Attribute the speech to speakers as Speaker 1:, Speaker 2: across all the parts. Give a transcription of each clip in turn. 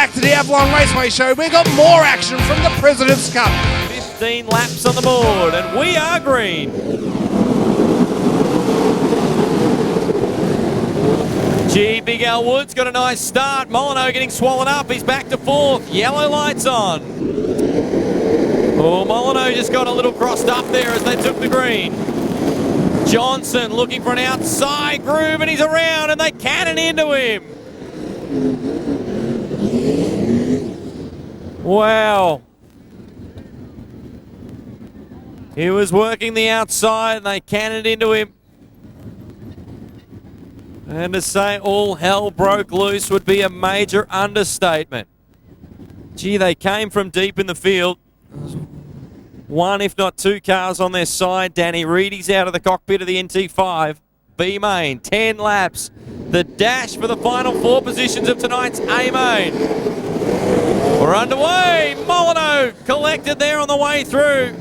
Speaker 1: back to the Avalon Raceway Show. We've got more action from the President's Cup.
Speaker 2: 15 laps on the board, and we are green. Gee, Big Al Woods got a nice start. Molyneux getting swallowed up. He's back to fourth. Yellow lights on. Oh, Molyneux just got a little crossed up there as they took the green. Johnson looking for an outside groove, and he's around, and they cannon into him. Wow. He was working the outside, and they cannoned into him. And to say all hell broke loose would be a major understatement. Gee, they came from deep in the field. One, if not two cars on their side. Danny Reedy's out of the cockpit of the NT5. B-Main, 10 laps. The dash for the final four positions of tonight's A-Main. We're underway. Molyneux collected there on the way through.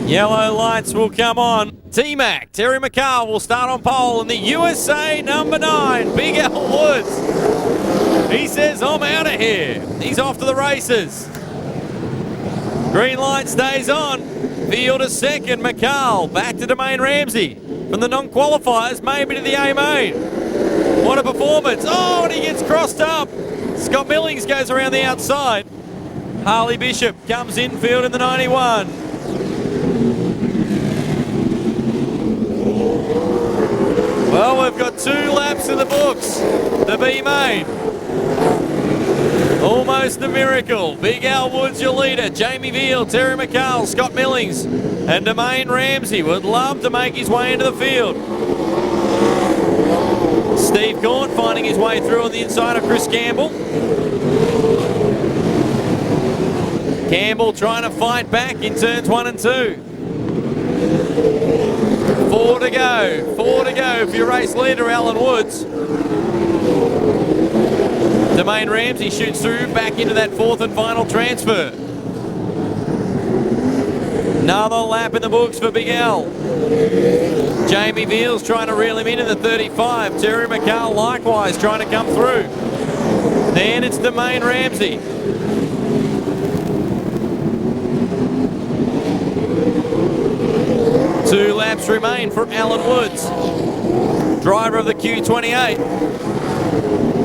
Speaker 2: Yellow lights will come on. T-Mac, Terry McCall will start on pole in the USA number 9, Big Al Woods. He says, I'm out of here. He's off to the races. Green light stays on. Field is second. McCall back to Domain Ramsey. From the non-qualifiers, maybe to the A-Main. What a performance. Oh, and he gets crossed up. Scott Billings goes around the outside. Harley Bishop comes infield in the 91. Well, we've got 2 laps in the books. The B-Main. Almost a miracle. Big Al Woods, your leader. Jamie Veal, Terry McCall, Scott Millings, and Domain Ramsey would love to make his way into the field. Steve Gaunt finding his way through on the inside of Chris Campbell. Campbell trying to fight back in turns 1 and 2. 4 to go. 4 to go for your race leader, Alan Woods. Domain Ramsey shoots through back into that 4th and final transfer. Another lap in the books for Big Al. Jamie Veal's trying to reel him in the 35. Terry McCall likewise trying to come through. Then it's Domain Ramsey. Two laps remain for Alan Woods, driver of the Q28.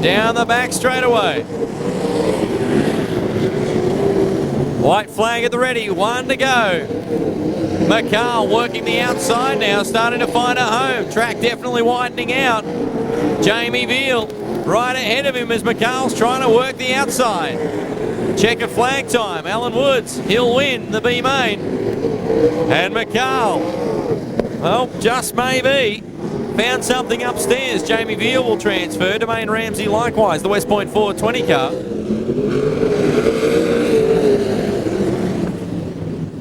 Speaker 2: Down the back straightaway. White flag at the ready, 1 to go. McCall working the outside now, starting to find a home. Track definitely widening out. Jamie Veal right ahead of him as McCall's trying to work the outside. Checkered flag time. Alan Woods, he'll win the B-Main. And McCall, well, just maybe, found something upstairs. Jamie Veal will transfer. Domain Ramsey likewise, the West Point 420 car.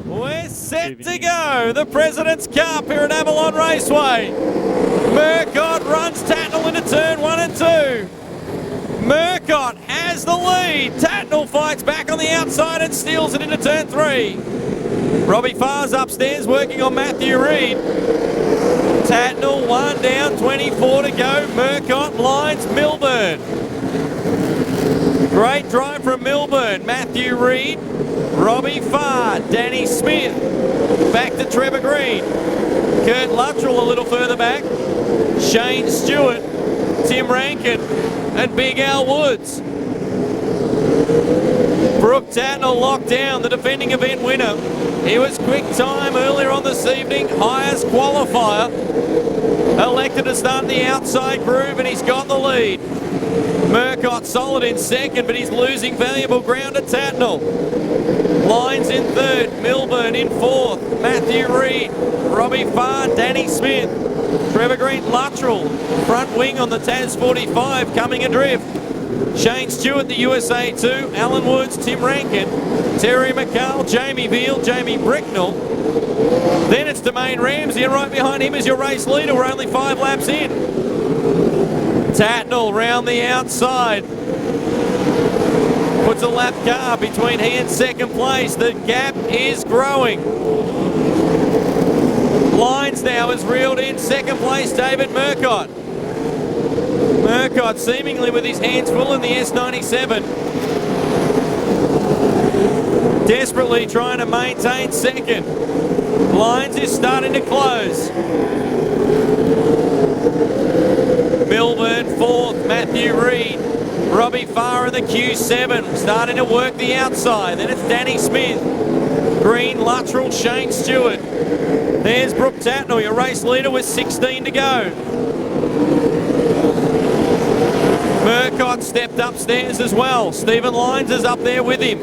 Speaker 2: We're set to go. The President's Cup here at Avalon Raceway. Murcott runs Tatnall into turn 1 and 2. Murcott has the lead. Tatnall fights back on the outside and steals it into turn 3. Robbie Farr's upstairs working on Matthew Reid. Tatnall 1 down, 24 to go. Murcott lines Milburn. Great drive from Milburn. Matthew Reid, Robbie Farr, Danny Smith. Back to Trevor Green. Kurt Luttrell a little further back. Shane Stewart, Tim Rankin, and Big Al Woods. Brooke Tatnall locked down, the defending event winner. He was quick time earlier on this evening, highest qualifier. Elected to start the outside groove, and he's got the lead. Murcott solid in second, but he's losing valuable ground to Tatnall. Lines in third, Milburn in fourth, Matthew Reid, Robbie Farr, Danny Smith, Trevor Green, Luttrell, front wing on the Taz 45 coming adrift. Shane Stewart, the USA 2, Alan Woods, Tim Rankin, Terry McCall, Jamie Veal, Jamie Bricknell. Then it's Domain Ramsey, and right behind him is your race leader. We're only 5 laps in. Tatnall round the outside. Puts a lap car between he and second place. The gap is growing. Lines now is reeled in second place, David Murcott. Murcott seemingly with his hands full in the S97. Desperately trying to maintain second. Lines is starting to close. Milburn fourth, Matthew Reid. Robbie Farr in the Q7, starting to work the outside. Then it's Danny Smith. Green, Luttrell, Shane Stewart. There's Brooke Tatnall, your race leader with 16 to go. Murcott stepped upstairs as well. Stephen Lyons is up there with him.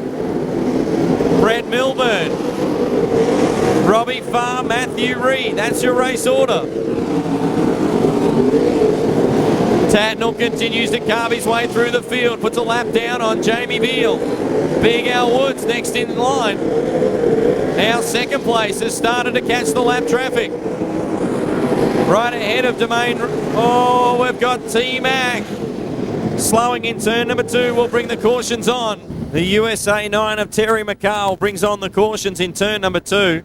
Speaker 2: Brett Milburn. Robbie Farr, Matthew Reid. That's your race order. Tatnall continues to carve his way through the field. Puts a lap down on Jamie Veal. Big Al Woods next in line. Now second place has started to catch the lap traffic. Right ahead of Domain. Oh, we've got T-Mac. Slowing in turn number 2 will bring the cautions on. The USA 9 of Terry McCall brings on the cautions in turn number 2.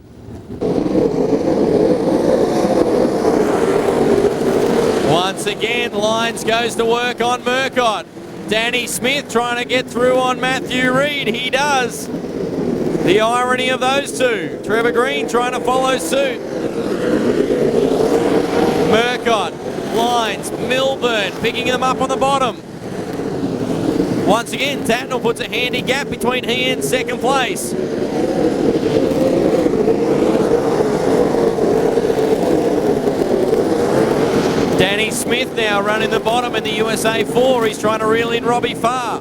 Speaker 2: Once again, Lyons goes to work on Murcott. Danny Smith trying to get through on Matthew Reid. He does. The irony of those two. Trevor Green trying to follow suit. Murcott, Lyons, Milburn picking them up on the bottom. Once again, Tatnall puts a handy gap between he and second place. Danny Smith now running the bottom in the USA 4. He's trying to reel in Robbie Farr.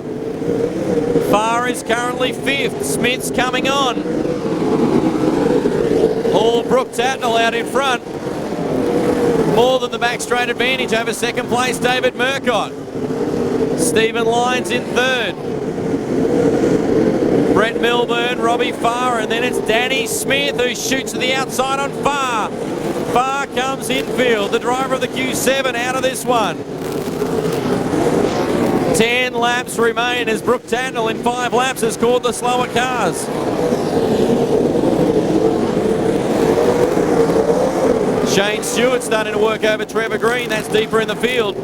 Speaker 2: Farr is currently 5th. Smith's coming on. All Brooke Tatnall out in front. More than the back straight advantage over second place, David Murcott. Stephen Lyons in 3rd. Brett Milburn, Robbie Farr, and then it's Danny Smith who shoots to the outside on Farr. Farr comes infield, the driver of the Q7 out of this one. 10 laps remain as Brooke Tatnall in 5 laps has caught the slower cars. Shane Stewart starting to work over Trevor Green, that's deeper in the field.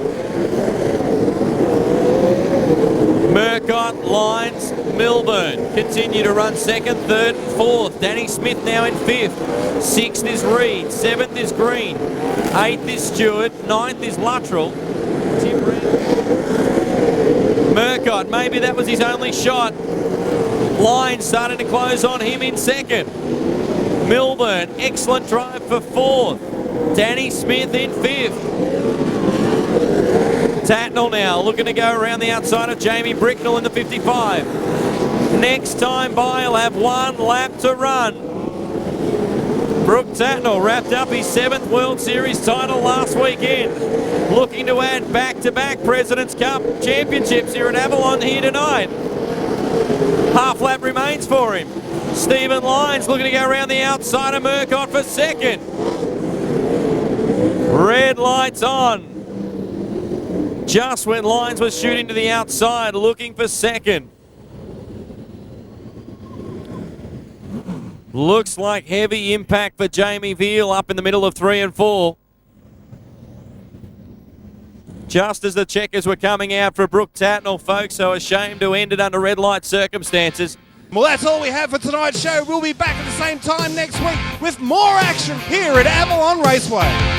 Speaker 2: Murcott, Lyons, Milburn continue to run 2nd, 3rd and 4th. Danny Smith now in 5th. 6th is Reid, 7th is Green, 8th is Stewart, 9th is Luttrell. Murcott, maybe that was his only shot. Lyons starting to close on him in 2nd. Milburn, excellent drive for 4th. Danny Smith in 5th. Tatnall now looking to go around the outside of Jamie Bricknell in the 55. Next time by, he'll have 1 lap to run. Brooke Tatnall wrapped up his 7th World Series title last weekend. Looking to add back-to-back President's Cup championships here at Avalon here tonight. Half lap remains for him. Stephen Lyons looking to go around the outside of Murcott for 2nd. Red lights on. Just when Lyons was shooting to the outside, looking for 2nd. Looks like heavy impact for Jamie Veal up in the middle of 3 and 4. Just as the checkers were coming out for Brooke Tatnall, folks, so ashamed to end it under red light circumstances.
Speaker 1: Well, that's all we have for tonight's show. We'll be back at the same time next week with more action here at Avalon Raceway.